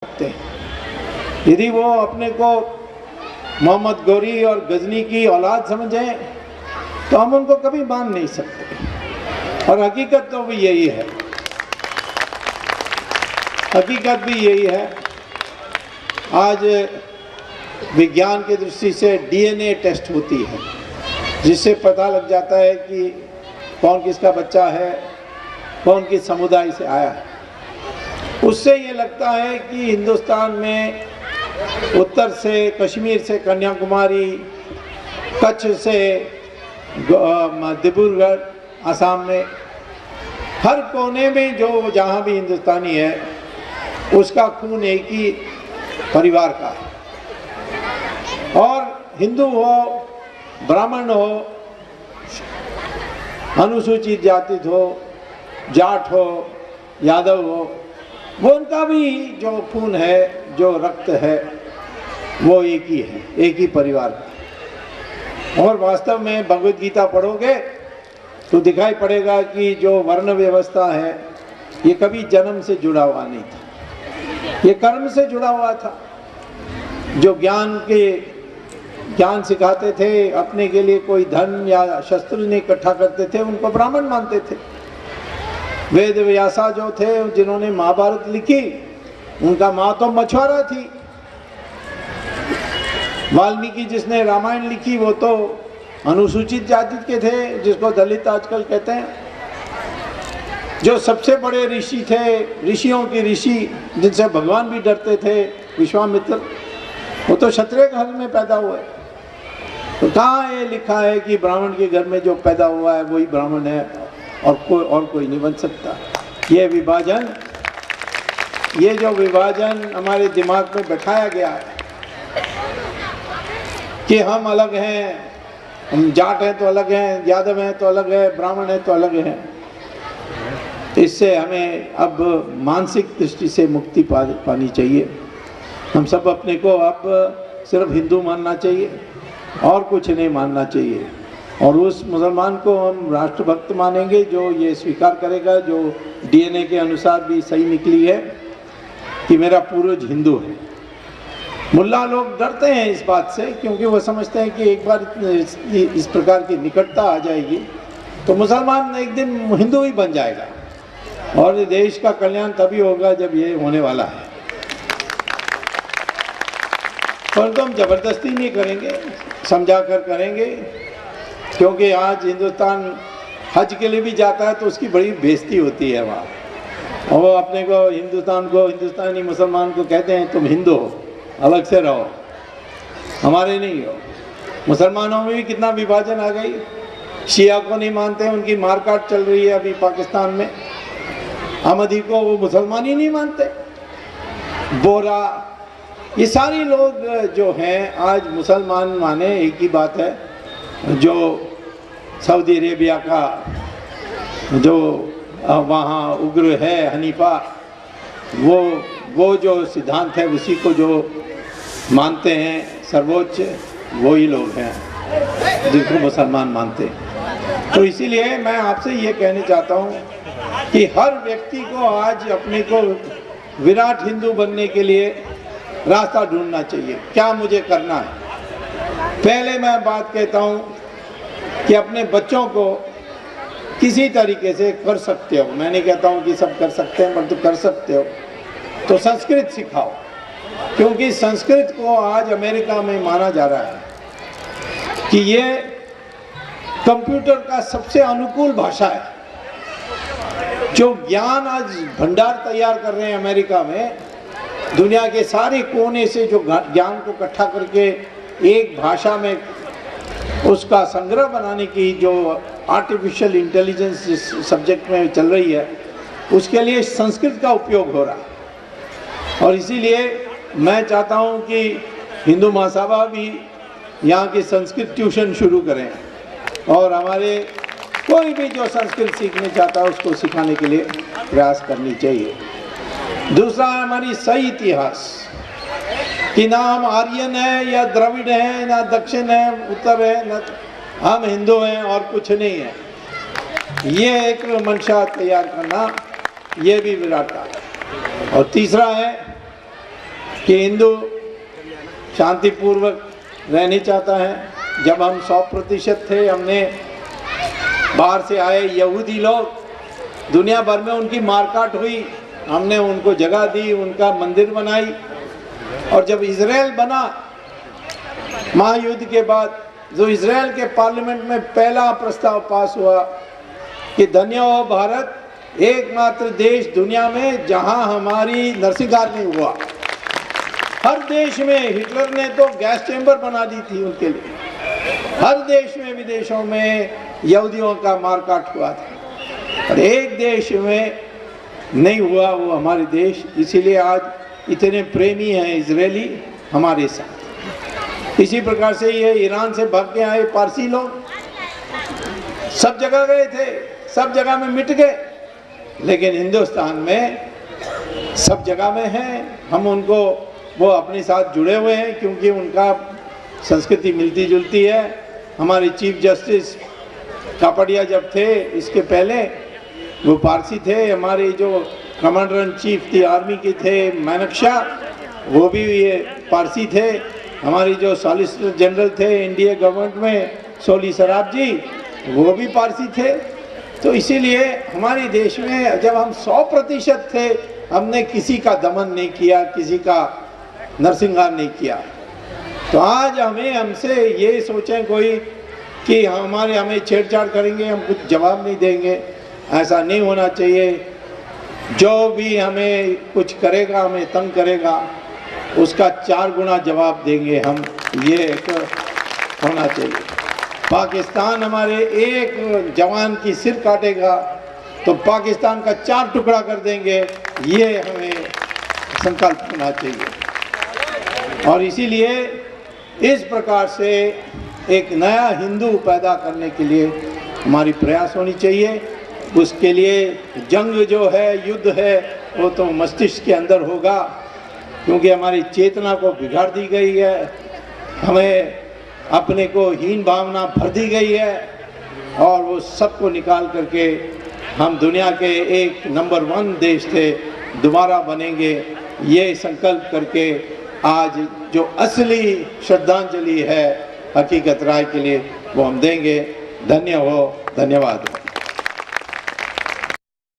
सकते हैं। यदि वो अपने को मोहम्मद गौरी और गजनी की औलाद समझें तो हम उनको कभी मान नहीं सकते। और हकीकत तो भी यही है, हकीकत भी यही है। आज विज्ञान की दृष्टि से डीएनए टेस्ट होती है, जिससे पता लग जाता है कि कौन किसका बच्चा है, कौन किस समुदाय से आया है। उससे ये लगता है कि हिंदुस्तान में उत्तर से, कश्मीर से कन्याकुमारी, कच्छ से डिब्रूगढ़, असम में, हर कोने में जो जहाँ भी हिंदुस्तानी है उसका खून एक ही परिवार का है। और हिंदू हो, ब्राह्मण हो, अनुसूचित जाति हो, जाट हो, यादव हो, वो उनका भी जो खून है, जो रक्त है, वो एक ही है, एक ही परिवार का। और वास्तव में भगवद गीता पढ़ोगे तो दिखाई पड़ेगा कि जो वर्ण व्यवस्था है ये कभी जन्म से जुड़ा हुआ नहीं था, ये कर्म से जुड़ा हुआ था। जो ज्ञान सिखाते थे, अपने के लिए कोई धन या शस्त्र नहीं इकट्ठा करते थे, उनको ब्राह्मण मानते थे। वेद व्यासा जो थे, जिन्होंने महाभारत लिखी, उनका माँ तो मछुआरा थी। वाल्मीकि जिसने रामायण लिखी वो तो अनुसूचित जाति के थे, जिसको दलित आजकल कहते हैं। जो सबसे बड़े ऋषि थे, ऋषियों के ऋषि, जिनसे भगवान भी डरते थे, विश्वामित्र, वो तो क्षत्रिय घर में पैदा हुए। तो कहाँ ये लिखा है कि ब्राह्मण के घर में जो पैदा हुआ है वही ब्राह्मण है और कोई नहीं बन सकता। ये विभाजन, ये जो विभाजन हमारे दिमाग में बैठाया गया है कि हम अलग हैं, हम जाट हैं तो अलग हैं, यादव हैं तो अलग है, ब्राह्मण हैं तो अलग हैं, इससे हमें अब मानसिक दृष्टि से मुक्ति पानी चाहिए। हम सब अपने को अब सिर्फ हिंदू मानना चाहिए और कुछ नहीं मानना चाहिए। और उस मुसलमान को हम राष्ट्रभक्त मानेंगे जो ये स्वीकार करेगा, जो डीएनए के अनुसार भी सही निकली है कि मेरा पूर्वज हिंदू है। मुल्ला लोग डरते हैं इस बात से, क्योंकि वो समझते हैं कि एक बार इस प्रकार की निकटता आ जाएगी तो मुसलमान एक दिन हिंदू ही बन जाएगा और देश का कल्याण तभी होगा जब ये होने वाला है। परंतु हम जबरदस्ती नहीं करेंगे, समझा कर करेंगे। क्योंकि आज हिंदुस्तान हज के लिए भी जाता है तो उसकी बड़ी बेइज्जती होती है वहाँ, और वो अपने को हिंदुस्तान को, हिंदुस्तानी मुसलमान को कहते हैं तुम हिंदू हो, अलग से रहो, हमारे नहीं हो। मुसलमानों में भी कितना विभाजन आ गई। शिया को नहीं मानते, उनकी मारकाट चल रही है अभी पाकिस्तान में। अहमदी को वो मुसलमान ही नहीं मानते। बोरा, ये सारे लोग जो हैं आज मुसलमान माने, एक ही बात है। जो सऊदी अरेबिया का जो वहाँ उग्र है हनीफा, वो जो सिद्धांत है उसी को जो मानते हैं सर्वोच्च, वो ही लोग हैं जिनको मुसलमान मानते हैं। तो इसीलिए मैं आपसे ये कहना चाहता हूँ कि हर व्यक्ति को आज अपने को विराट हिंदू बनने के लिए रास्ता ढूंढना चाहिए। क्या मुझे करना है? पहले मैं बात कहता हूँ कि अपने बच्चों को किसी तरीके से कर सकते हो, मैं नहीं कहता हूँ कि सब कर सकते हैं, परंतु कर सकते हो तो संस्कृत सिखाओ। क्योंकि संस्कृत को आज अमेरिका में माना जा रहा है कि ये कंप्यूटर का सबसे अनुकूल भाषा है। जो ज्ञान आज भंडार तैयार कर रहे हैं अमेरिका में, दुनिया के सारे कोने से जो ज्ञान को इकट्ठा करके एक भाषा में उसका संग्रह बनाने की जो आर्टिफिशियल इंटेलिजेंस जिस सब्जेक्ट में चल रही है, उसके लिए संस्कृत का उपयोग हो रहा है। और इसीलिए मैं चाहता हूं कि हिंदू महासभा भी यहाँ की संस्कृत ट्यूशन शुरू करें और हमारे कोई भी जो संस्कृत सीखना चाहता है उसको सिखाने के लिए प्रयास करनी चाहिए। दूसरा है हमारी सही इतिहास, कि ना हम आर्यन है या द्रविड़ है, ना दक्षिण है, उत्तर है, ना हम हिंदू हैं और कुछ नहीं है। ये एक मंशा तैयार करना, ये भी विराट है। और तीसरा है कि हिंदू शांतिपूर्वक रहना चाहता है। जब हम 100% थे, हमने बाहर से आए यहूदी लोग, दुनिया भर में उनकी मारकाट हुई, हमने उनको जगह दी, उनका मंदिर बनाई। और जब इजराइल बना महायुद्ध के बाद, जो इजराइल के पार्लियामेंट में पहला प्रस्ताव पास हुआ कि धन्य हो भारत, एकमात्र देश दुनिया में जहां हमारी नरसंहार नहीं हुआ। हर देश में हिटलर ने तो गैस चैम्बर बना दी थी उनके लिए, हर देश में विदेशों में यहूदियों का मारकाट हुआ था, और एक देश में नहीं हुआ, वो हमारे देश। इसीलिए आज इतने प्रेमी हैं इजरायली हमारे साथ। इसी प्रकार से ये ईरान से भाग के आए पारसी लोग सब जगह गए थे, सब जगह में मिट गए, लेकिन हिंदुस्तान में सब जगह में हैं। हम उनको, वो अपने साथ जुड़े हुए हैं क्योंकि उनका संस्कृति मिलती जुलती है। हमारे चीफ जस्टिस कापड़िया जब थे, इसके पहले वो पारसी थे। हमारे जो कमांडर इन चीफ थी आर्मी के थे मानेकशॉ, वो भी ये पारसी थे। हमारी जो सॉलिसिटर जनरल थे इंडिया गवर्नमेंट में सोली सराफ जी, वो भी पारसी थे। तो इसीलिए हमारे देश में जब हम 100% थे, हमने किसी का दमन नहीं किया, किसी का नरसंहार नहीं किया। तो आज हमसे ये सोचें कोई कि हमें छेड़छाड़ करेंगे, हम कुछ जवाब नहीं देंगे, ऐसा नहीं होना चाहिए। जो भी हमें कुछ करेगा, हमें तंग करेगा, उसका 4 गुना जवाब देंगे हम, ये एक होना चाहिए। पाकिस्तान हमारे एक जवान की सिर काटेगा तो पाकिस्तान का 4 टुकड़ा कर देंगे, ये हमें संकल्प होना चाहिए। और इसीलिए इस प्रकार से एक नया हिंदू पैदा करने के लिए हमारी प्रयास होनी चाहिए। उसके लिए जंग जो है, युद्ध है, वो तो मस्तिष्क के अंदर होगा, क्योंकि हमारी चेतना को बिगाड़ दी गई है, हमें अपने को हीन भावना भर दी गई है, और वो सबको निकाल करके हम दुनिया के एक नंबर 1 देश थे, दोबारा बनेंगे। ये संकल्प करके आज जो असली श्रद्धांजलि है हकीकत राय के लिए, वो हम देंगे। धन्य हो, धन्यवाद।